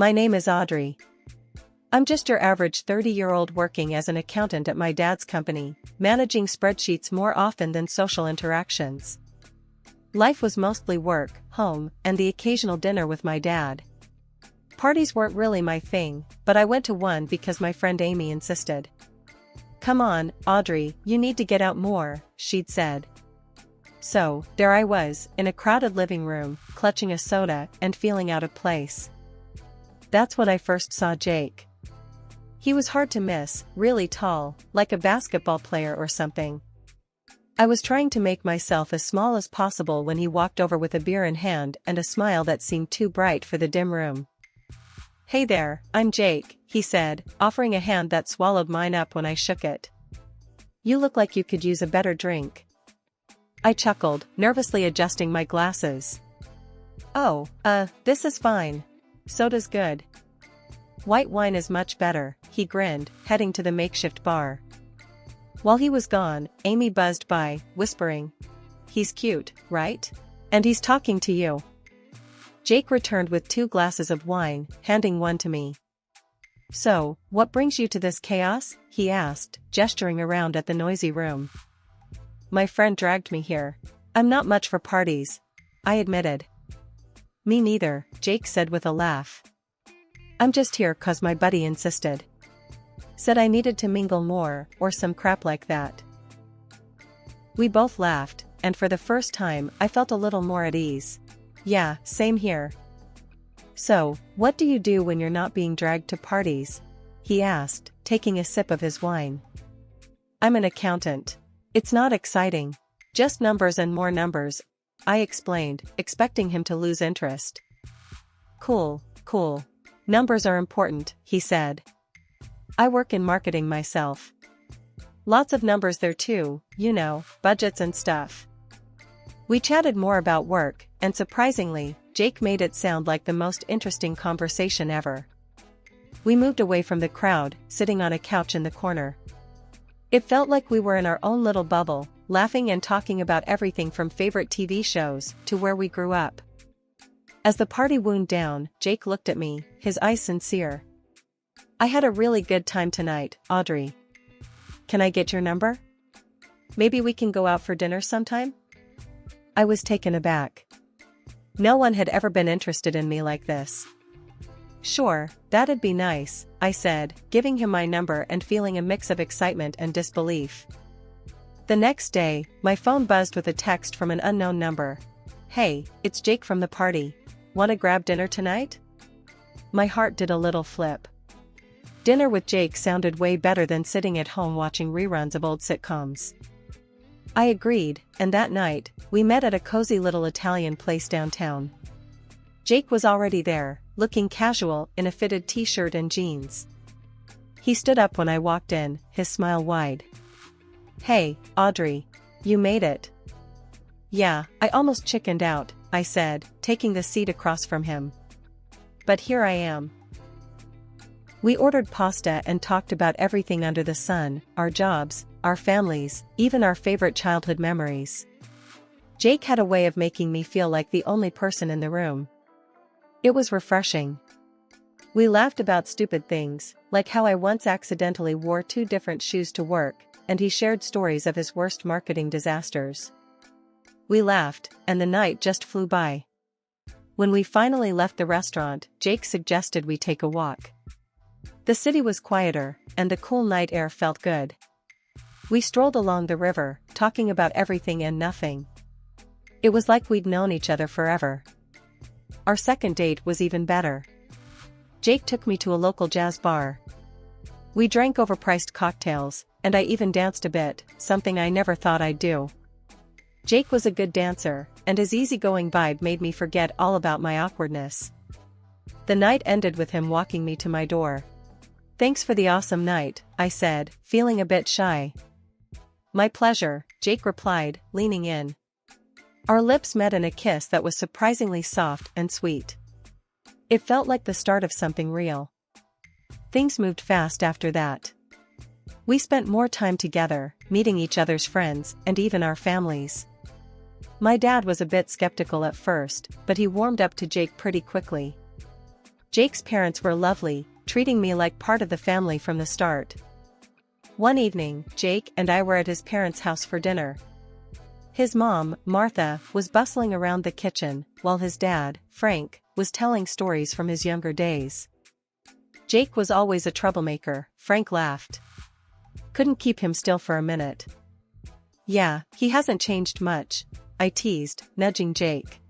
My name is Audrey. I'm just your average 30-year-old working as an accountant at my dad's company, managing spreadsheets more often than social interactions. Life was mostly work, home, and the occasional dinner with my dad. Parties weren't really my thing, but I went to one because my friend Amy insisted. "Come on, Audrey, you need to get out more," she'd said. So, there I was, in a crowded living room, clutching a soda and feeling out of place. That's when I first saw Jake. He was hard to miss, really tall, like a basketball player or something. I was trying to make myself as small as possible when he walked over with a beer in hand and a smile that seemed too bright for the dim room. "Hey there, I'm Jake," he said, offering a hand that swallowed mine up when I shook it. "You look like you could use a better drink." I chuckled, nervously adjusting my glasses. "Oh, this is fine. Soda's good." "White wine is much better," he grinned, heading to the makeshift bar. While he was gone, Amy buzzed by, whispering, "He's cute, right? And he's talking to you." Jake returned with 2 glasses of wine, handing one to me. "So, what brings you to this chaos?" he asked, gesturing around at the noisy room. "My friend dragged me here. I'm not much for parties," I admitted. "Me neither," Jake said with a laugh. "I'm just here 'cause my buddy insisted. Said I needed to mingle more, or some crap like that." We both laughed, and for the first time I felt a little more at ease. "Yeah, same here." "So, what do you do when you're not being dragged to parties?" he asked, taking a sip of his wine. "I'm an accountant. It's not exciting. Just numbers and more numbers," I explained, expecting him to lose interest. Cool. Numbers are important," he said. "I work in marketing myself. Lots of numbers there too, budgets and stuff." We chatted more about work, and surprisingly, Jake made it sound like the most interesting conversation ever. We moved away from the crowd, sitting on a couch in the corner. It felt like we were in our own little bubble, laughing and talking about everything from favorite TV shows to where we grew up. As the party wound down, Jake looked at me, his eyes sincere. "I had a really good time tonight, Audrey. Can I get your number? Maybe we can go out for dinner sometime?" I was taken aback. No one had ever been interested in me like this. "Sure, that'd be nice," I said, giving him my number and feeling a mix of excitement and disbelief. The next day, my phone buzzed with a text from an unknown number. "Hey, it's Jake from the party. Wanna grab dinner tonight?" My heart did a little flip. Dinner with Jake sounded way better than sitting at home watching reruns of old sitcoms. I agreed, and that night, we met at a cozy little Italian place downtown. Jake was already there, looking casual in a fitted t-shirt and jeans. He stood up when I walked in, his smile wide. "Hey, Audrey. You made it." "Yeah, I almost chickened out," I said, taking the seat across from him. "But here I am." We ordered pasta and talked about everything under the sun, our jobs, our families, even our favorite childhood memories. Jake had a way of making me feel like the only person in the room. It was refreshing. We laughed about stupid things, like how I once accidentally wore 2 different shoes to work, and he shared stories of his worst marketing disasters. We laughed, and the night just flew by. When we finally left the restaurant, Jake suggested we take a walk. The city was quieter, and the cool night air felt good. We strolled along the river, talking about everything and nothing. It was like we'd known each other forever. Our second date was even better. Jake took me to a local jazz bar. We drank overpriced cocktails, and I even danced a bit, something I never thought I'd do. Jake was a good dancer, and his easygoing vibe made me forget all about my awkwardness. The night ended with him walking me to my door. "Thanks for the awesome night," I said, feeling a bit shy. "My pleasure," Jake replied, leaning in. Our lips met in a kiss that was surprisingly soft and sweet. It felt like the start of something real. Things moved fast after that. We spent more time together, meeting each other's friends and even our families. My dad was a bit skeptical at first, but he warmed up to Jake pretty quickly. Jake's parents were lovely, treating me like part of the family from the start. One evening, Jake and I were at his parents' house for dinner. His mom, Martha, was bustling around the kitchen, while his dad, Frank, was telling stories from his younger days. Jake was always a troublemaker, Frank laughed. Couldn't keep him still for a minute. Yeah, he hasn't changed much, I teased, nudging Jake.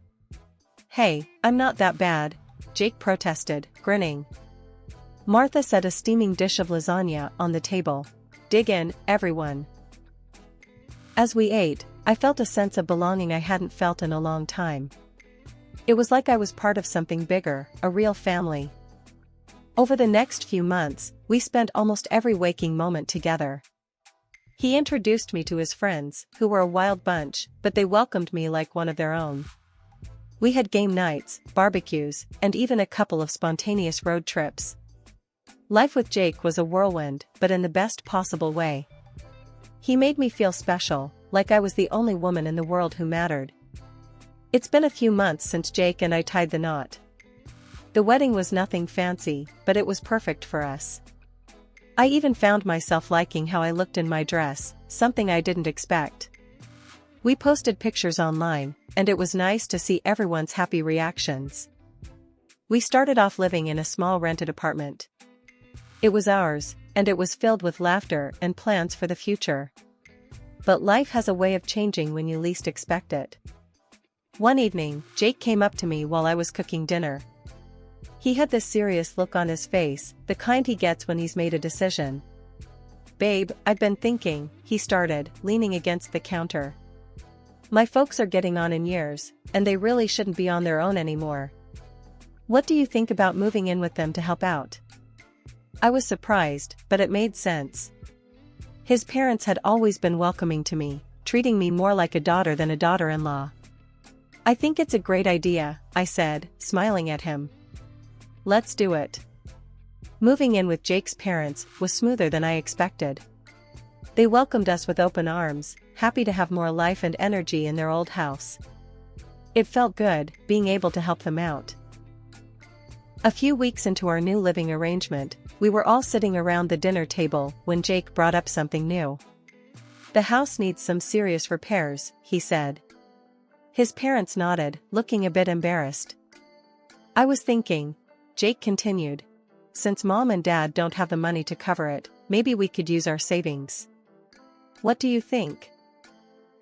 Hey, I'm not that bad, Jake protested, grinning. Martha set a steaming dish of lasagna on the table. Dig in, everyone. As we ate, I felt a sense of belonging I hadn't felt in a long time. It was like I was part of something bigger, a real family. Over the next few months, we spent almost every waking moment together. He introduced me to his friends, who were a wild bunch, but they welcomed me like one of their own. We had game nights, barbecues, and even a couple of spontaneous road trips. Life with Jake was a whirlwind, but in the best possible way. He made me feel special, like I was the only woman in the world who mattered. It's been a few months since Jake and I tied the knot. The wedding was nothing fancy, but it was perfect for us. I even found myself liking how I looked in my dress, something I didn't expect. We posted pictures online, and it was nice to see everyone's happy reactions. We started off living in a small rented apartment. It was ours, and it was filled with laughter and plans for the future. But life has a way of changing when you least expect it. One evening, Jake came up to me while I was cooking dinner. He had this serious look on his face, the kind he gets when he's made a decision. "Babe, I've been thinking," he started, leaning against the counter. "My folks are getting on in years, and they really shouldn't be on their own anymore. What do you think about moving in with them to help out?" I was surprised, but it made sense. His parents had always been welcoming to me, treating me more like a daughter than a daughter-in-law. "I think it's a great idea," I said, smiling at him. "Let's do it." Moving in with Jake's parents was smoother than I expected. They welcomed us with open arms, happy to have more life and energy in their old house. It felt good, being able to help them out. A few weeks into our new living arrangement, we were all sitting around the dinner table when Jake brought up something new. "The house needs some serious repairs," he said. His parents nodded, looking a bit embarrassed. "I was thinking," Jake continued, "since Mom and Dad don't have the money to cover it, maybe we could use our savings. What do you think?"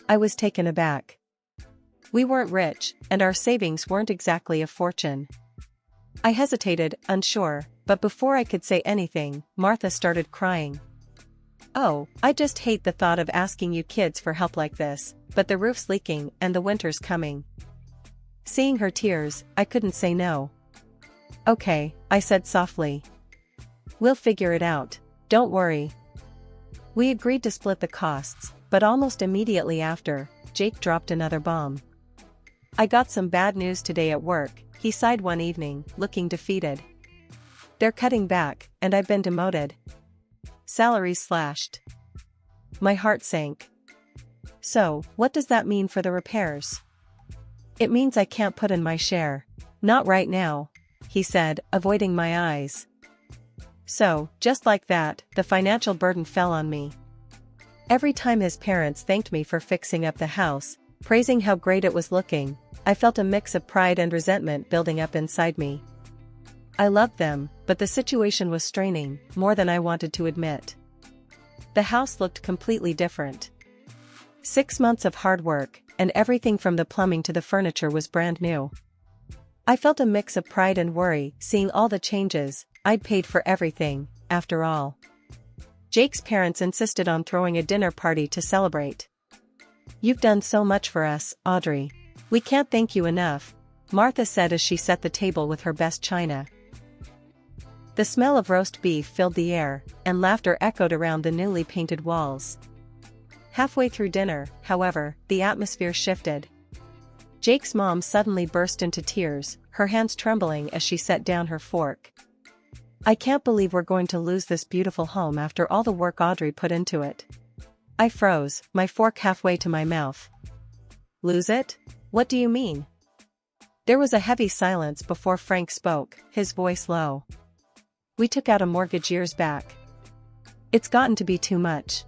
I was taken aback. We weren't rich, and our savings weren't exactly a fortune. I hesitated, unsure, but before I could say anything, Martha started crying. "Oh, I just hate the thought of asking you kids for help like this, but the roof's leaking and the winter's coming." Seeing her tears, I couldn't say no. "Okay," I said softly. "We'll figure it out, don't worry." We agreed to split the costs, but almost immediately after, Jake dropped another bomb. "I got some bad news today at work," he sighed one evening, looking defeated. "They're cutting back, and I've been demoted. Salaries slashed." My heart sank. "So, what does that mean for the repairs?" "It means I can't put in my share. Not right now," he said, avoiding my eyes. So, just like that, the financial burden fell on me. Every time his parents thanked me for fixing up the house, praising how great it was looking, I felt a mix of pride and resentment building up inside me. I loved them, but the situation was straining, more than I wanted to admit. The house looked completely different. 6 months of hard work, and everything from the plumbing to the furniture was brand new. I felt a mix of pride and worry, seeing all the changes. I'd paid for everything, after all. Jake's parents insisted on throwing a dinner party to celebrate. "You've done so much for us, Audrey. We can't thank you enough," Martha said as she set the table with her best china. The smell of roast beef filled the air, and laughter echoed around the newly painted walls. Halfway through dinner, however, the atmosphere shifted. Jake's mom suddenly burst into tears, her hands trembling as she set down her fork. "I can't believe we're going to lose this beautiful home after all the work Audrey put into it." I froze, my fork halfway to my mouth. "Lose it? What do you mean?" There was a heavy silence before Frank spoke, his voice low. We took out a mortgage years back. It's gotten to be too much.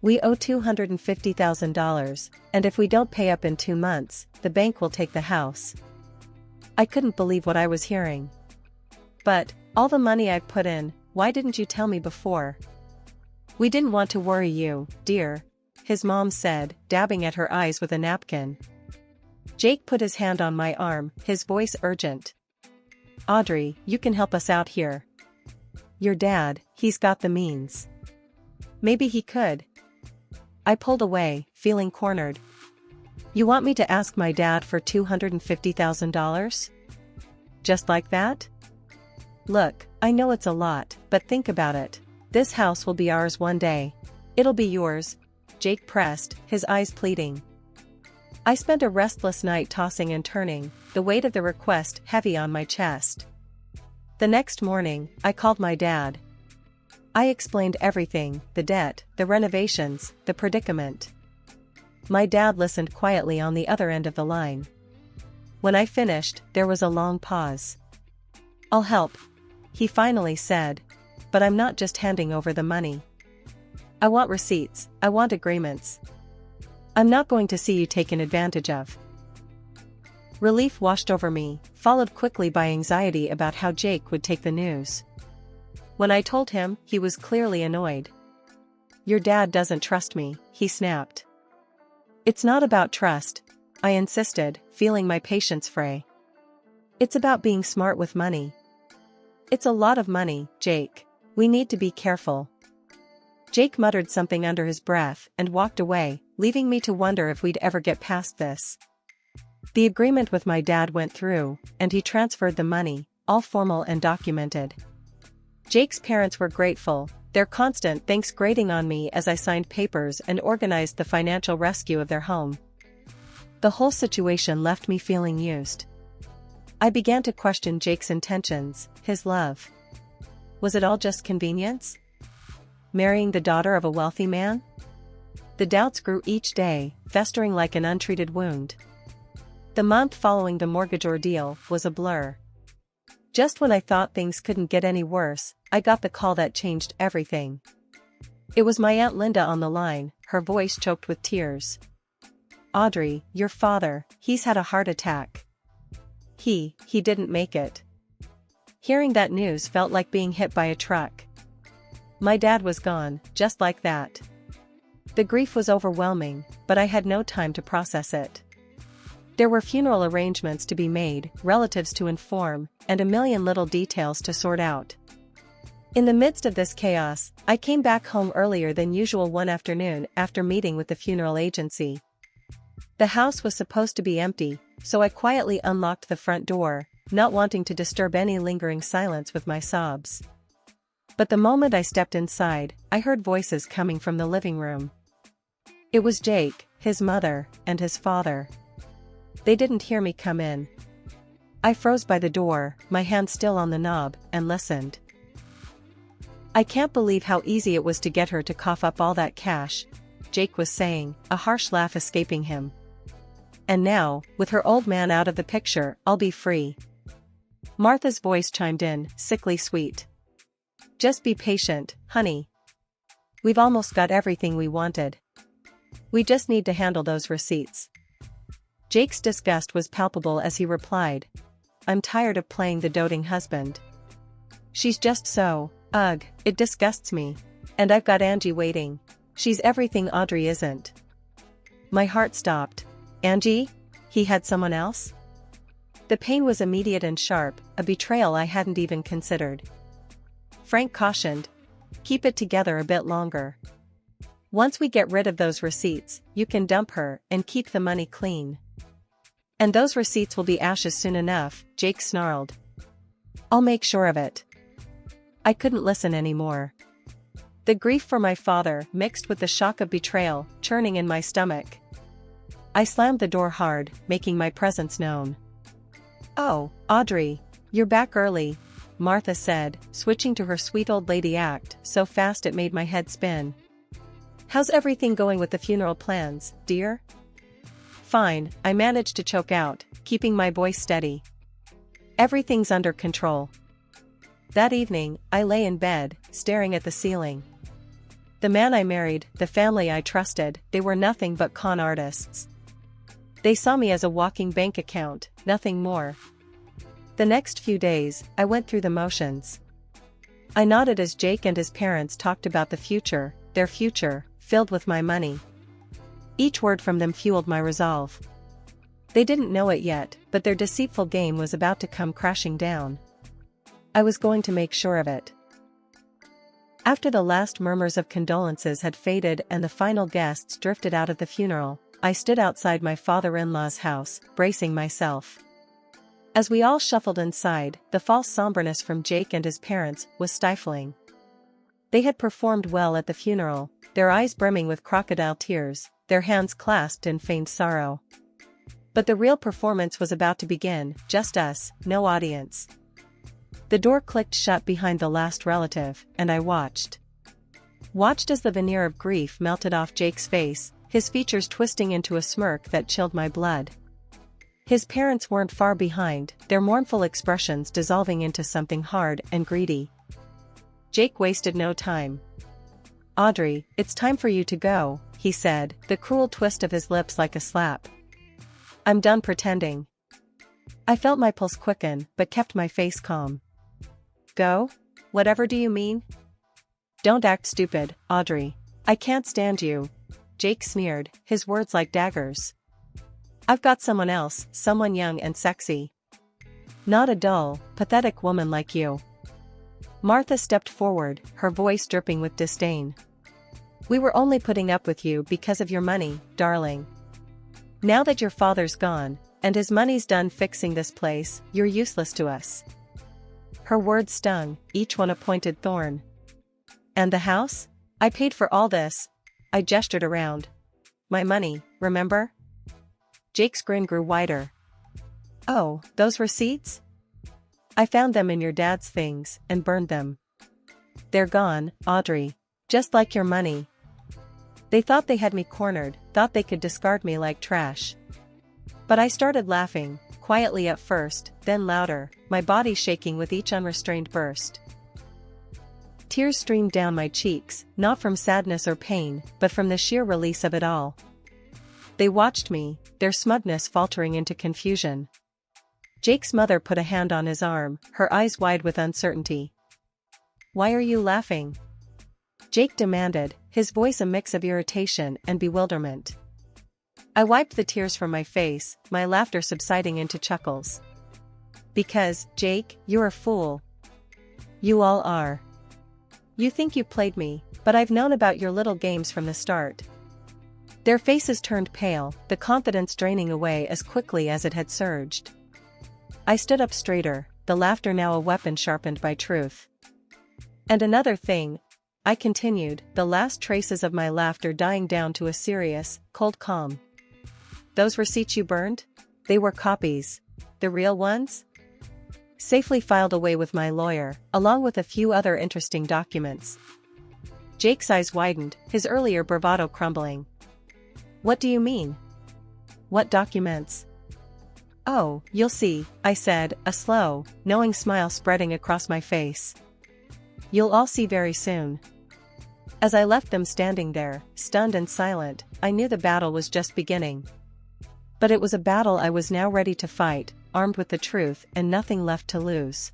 We owe $250,000, and if we don't pay up in 2 months, the bank will take the house. I couldn't believe what I was hearing. But, all the money I've put in, why didn't you tell me before? We didn't want to worry you, dear, his mom said, dabbing at her eyes with a napkin. Jake put his hand on my arm, his voice urgent. Audrey, you can help us out here. Your dad, he's got the means. Maybe he could. I pulled away, feeling cornered. You want me to ask my dad for $250,000? Just like that? Look, I know it's a lot, but think about it. This house will be ours one day. It'll be yours, Jake pressed, his eyes pleading. I spent a restless night tossing and turning, the weight of the request heavy on my chest. The next morning, I called my dad. I explained everything, the debt, the renovations, the predicament. My dad listened quietly on the other end of the line. When I finished, there was a long pause. I'll help, he finally said, but I'm not just handing over the money. I want receipts, I want agreements. I'm not going to see you taken advantage of. Relief washed over me, followed quickly by anxiety about how Jake would take the news. When I told him, he was clearly annoyed. Your dad doesn't trust me, he snapped. It's not about trust, I insisted, feeling my patience fray. It's about being smart with money. It's a lot of money, Jake. We need to be careful. Jake muttered something under his breath and walked away, leaving me to wonder if we'd ever get past this. The agreement with my dad went through, and he transferred the money, all formal and documented. Jake's parents were grateful, their constant thanks grating on me as I signed papers and organized the financial rescue of their home. The whole situation left me feeling used. I began to question Jake's intentions, his love. Was it all just convenience? Marrying the daughter of a wealthy man? The doubts grew each day, festering like an untreated wound. The month following the mortgage ordeal was a blur. Just when I thought things couldn't get any worse, I got the call that changed everything. It was my Aunt Linda on the line, her voice choked with tears. Audrey, your father, he's had a heart attack. He didn't make it. Hearing that news felt like being hit by a truck. My dad was gone, just like that. The grief was overwhelming, but I had no time to process it. There were funeral arrangements to be made, relatives to inform, and a million little details to sort out. In the midst of this chaos, I came back home earlier than usual one afternoon after meeting with the funeral agency. The house was supposed to be empty, so I quietly unlocked the front door, not wanting to disturb any lingering silence with my sobs. But the moment I stepped inside, I heard voices coming from the living room. It was Jake, his mother, and his father. They didn't hear me come in. I froze by the door, my hand still on the knob, and listened. I can't believe how easy it was to get her to cough up all that cash, Jake was saying, a harsh laugh escaping him. And now, with her old man out of the picture, I'll be free. Martha's voice chimed in, sickly sweet. Just be patient, honey. We've almost got everything we wanted. We just need to handle those receipts. Jake's disgust was palpable as he replied. I'm tired of playing the doting husband. She's just so, ugh, it disgusts me. And I've got Angie waiting. She's everything Audrey isn't. My heart stopped. Angie? He had someone else? The pain was immediate and sharp, a betrayal I hadn't even considered. Frank cautioned. Keep it together a bit longer. Once we get rid of those receipts, you can dump her and keep the money clean. And those receipts will be ashes soon enough, Jake snarled. I'll make sure of it. I couldn't listen anymore. The grief for my father mixed with the shock of betrayal, churning in my stomach. I slammed the door hard, making my presence known. Oh, Audrey, you're back early, Martha said, switching to her sweet old lady act so fast it made my head spin. How's everything going with the funeral plans, dear? Fine, I managed to choke out, keeping my voice steady. Everything's under control. That evening, I lay in bed, staring at the ceiling. The man I married, the family I trusted, they were nothing but con artists. They saw me as a walking bank account, nothing more. The next few days, I went through the motions. I nodded as Jake and his parents talked about the future, their future, filled with my money. Each word from them fueled my resolve. They didn't know it yet, but their deceitful game was about to come crashing down. I was going to make sure of it. After the last murmurs of condolences had faded and the final guests drifted out of the funeral, I stood outside my father-in-law's house, bracing myself. As we all shuffled inside, the false somberness from Jake and his parents was stifling. They had performed well at the funeral, their eyes brimming with crocodile tears, their hands clasped in feigned sorrow. But the real performance was about to begin, just us, no audience. The door clicked shut behind the last relative, and I watched. Watched as the veneer of grief melted off Jake's face, his features twisting into a smirk that chilled my blood. His parents weren't far behind, their mournful expressions dissolving into something hard and greedy. Jake wasted no time. "Audrey, it's time for you to go," he said, the cruel twist of his lips like a slap. "I'm done pretending." I felt my pulse quicken, but kept my face calm. "Go? Whatever do you mean?" "Don't act stupid, Audrey. I can't stand you," Jake sneered, his words like daggers. "I've got someone else, someone young and sexy. Not a dull, pathetic woman like you." Martha stepped forward, her voice dripping with disdain. "We were only putting up with you because of your money, darling. Now that your father's gone, and his money's done fixing this place, you're useless to us." Her words stung, each one a pointed thorn. "And the house? I paid for all this." I gestured around. "My money, remember?" Jake's grin grew wider. "Oh, those receipts? I found them in your dad's things, and burned them. They're gone, Audrey. Just like your money. They thought they had me cornered, thought they could discard me like trash." But I started laughing, quietly at first, then louder, my body shaking with each unrestrained burst. Tears streamed down my cheeks, not from sadness or pain, but from the sheer release of it all. They watched me, their smugness faltering into confusion. Jake's mother put a hand on his arm, her eyes wide with uncertainty. "Why are you laughing?" Jake demanded, his voice a mix of irritation and bewilderment. I wiped the tears from my face, my laughter subsiding into chuckles. "Because, Jake, you're a fool. You all are. You think you played me, but I've known about your little games from the start." Their faces turned pale, the confidence draining away as quickly as it had surged. I stood up straighter, the laughter now a weapon sharpened by truth. "And another thing," I continued, the last traces of my laughter dying down to a serious, cold calm. "Those receipts you burned? They were copies. The real ones? Safely filed away with my lawyer, along with a few other interesting documents." Jake's eyes widened, his earlier bravado crumbling. "What do you mean? What documents?" "Oh, you'll see," I said, a slow, knowing smile spreading across my face. "You'll all see very soon." As I left them standing there, stunned and silent, I knew the battle was just beginning. But it was a battle I was now ready to fight, armed with the truth and nothing left to lose.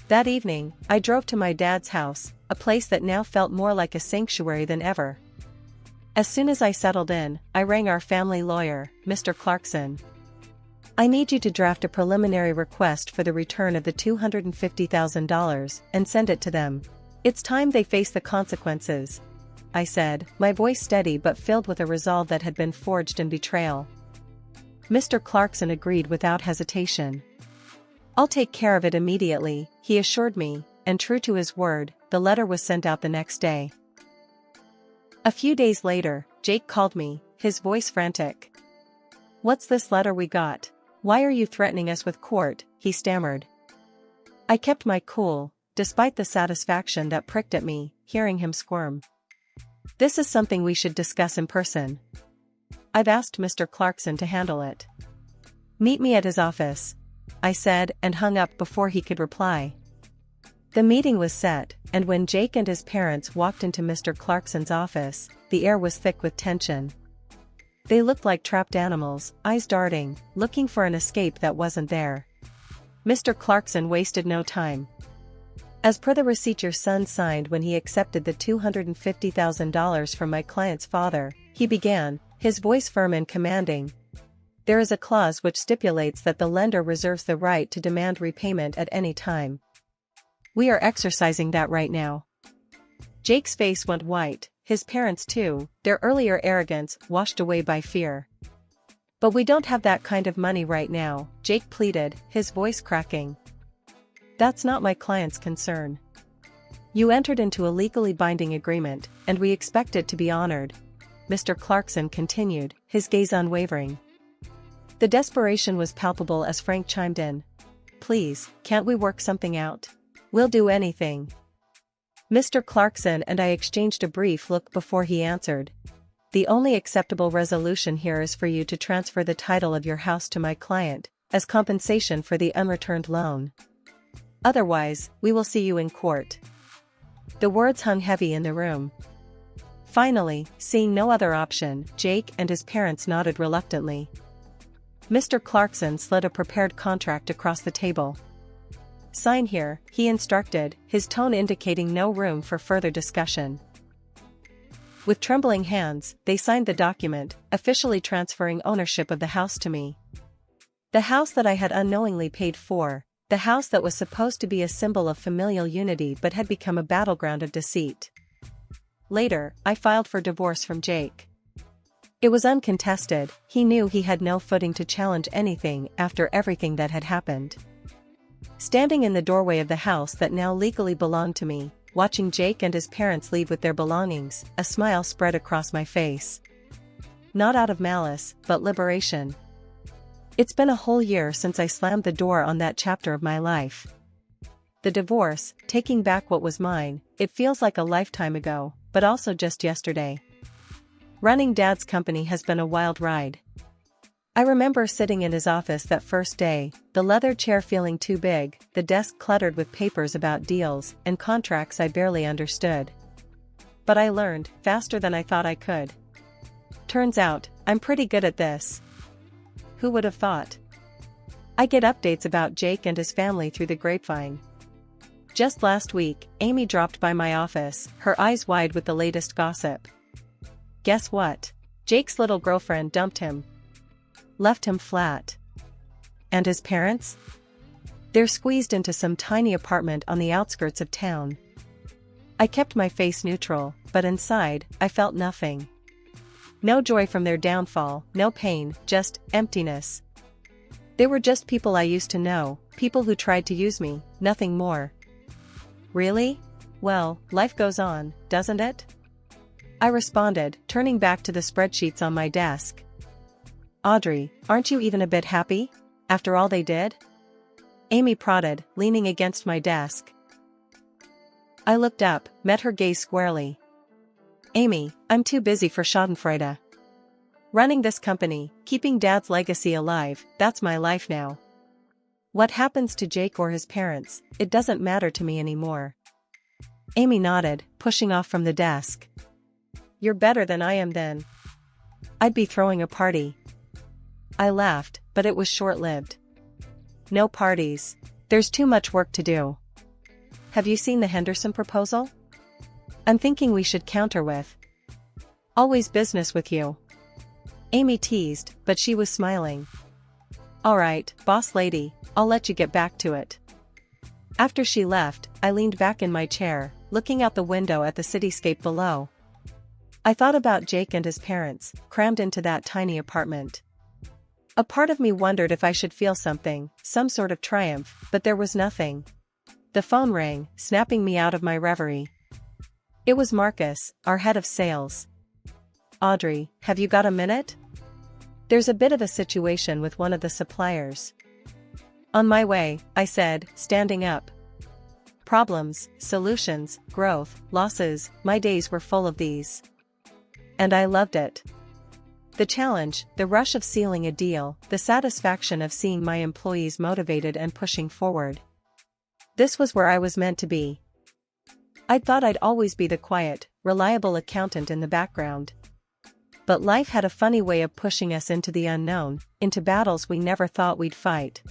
That evening, I drove to my dad's house, a place that now felt more like a sanctuary than ever. As soon as I settled in, I rang our family lawyer, Mr. Clarkson. "I need you to draft a preliminary request for the return of the $250,000 and send it to them. It's time they face the consequences," I said, my voice steady but filled with a resolve that had been forged in betrayal. Mr. Clarkson agreed without hesitation. "I'll take care of it immediately," he assured me, and true to his word, the letter was sent out the next day. A few days later, Jake called me, his voice frantic. "What's this letter we got? Why are you threatening us with court?" he stammered. I kept my cool, despite the satisfaction that pricked at me, hearing him squirm. "This is something we should discuss in person." I've asked Mr. Clarkson to handle it. Meet me at his office, I said, and hung up before he could reply. The meeting was set, and when Jake and his parents walked into Mr. Clarkson's office, the air was thick with tension. They looked like trapped animals, eyes darting, looking for an escape that wasn't there. Mr. Clarkson wasted no time. As per the receipt your son signed when he accepted the $250,000 from my client's father, he began, his voice firm and commanding. There is a clause which stipulates that the lender reserves the right to demand repayment at any time. We are exercising that right now. Jake's face went white, his parents too, their earlier arrogance washed away by fear. But we don't have that kind of money right now, Jake pleaded, his voice cracking. That's not my client's concern. You entered into a legally binding agreement, and we expect it to be honored, Mr. Clarkson continued, his gaze unwavering. The desperation was palpable as Frank chimed in. Please, can't we work something out? We'll do anything. Mr. Clarkson and I exchanged a brief look before he answered. The only acceptable resolution here is for you to transfer the title of your house to my client, as compensation for the unreturned loan. Otherwise, we will see you in court. The words hung heavy in the room. Finally, seeing no other option, Jake and his parents nodded reluctantly. Mr. Clarkson slid a prepared contract across the table. Sign here, he instructed, his tone indicating no room for further discussion. With trembling hands, they signed the document, officially transferring ownership of the house to me. The house that I had unknowingly paid for, the house that was supposed to be a symbol of familial unity but had become a battleground of deceit. Later, I filed for divorce from Jake. It was uncontested, he knew he had no footing to challenge anything after everything that had happened. Standing in the doorway of the house that now legally belonged to me, watching Jake and his parents leave with their belongings, a smile spread across my face. Not out of malice, but liberation. It's been a whole year since I slammed the door on that chapter of my life. The divorce, taking back what was mine, it feels like a lifetime ago, but also just yesterday. Running Dad's company has been a wild ride. I remember sitting in his office that first day, the leather chair feeling too big, the desk cluttered with papers about deals and contracts I barely understood. But I learned, faster than I thought I could. Turns out, I'm pretty good at this. Who would have thought? I get updates about Jake and his family through the grapevine. Just last week, Amy dropped by my office, her eyes wide with the latest gossip. Guess what? Jake's little girlfriend dumped him. Left him flat. And his parents? They're squeezed into some tiny apartment on the outskirts of town. I kept my face neutral, but inside, I felt nothing. No joy from their downfall, no pain, just emptiness. They were just people I used to know, people who tried to use me, nothing more. Really? Well, life goes on, doesn't it? I responded, turning back to the spreadsheets on my desk. Audrey, aren't you even a bit happy? After all they did? Amy prodded, leaning against my desk. I looked up, met her gaze squarely. Amy, I'm too busy for schadenfreude. Running this company, keeping Dad's legacy alive, that's my life now. What happens to Jake or his parents, it doesn't matter to me anymore. Amy nodded, pushing off from the desk. You're better than I am then. I'd be throwing a party. I laughed, but it was short-lived. No parties. There's too much work to do. Have you seen the Henderson proposal? I'm thinking we should counter with. Always business with you. Amy teased, but she was smiling. All right, boss lady, I'll let you get back to it. After she left, I leaned back in my chair, looking out the window at the cityscape below. I thought about Jake and his parents, crammed into that tiny apartment. A part of me wondered if I should feel something, some sort of triumph, but there was nothing. The phone rang, snapping me out of my reverie. It was Marcus, our head of sales. Audrey, have you got a minute? There's a bit of a situation with one of the suppliers. On my way, I said, standing up. Problems, solutions, growth, losses, my days were full of these. And I loved it. The challenge, the rush of sealing a deal, the satisfaction of seeing my employees motivated and pushing forward. This was where I was meant to be. I thought I'd always be the quiet, reliable accountant in the background. But life had a funny way of pushing us into the unknown, into battles we never thought we'd fight.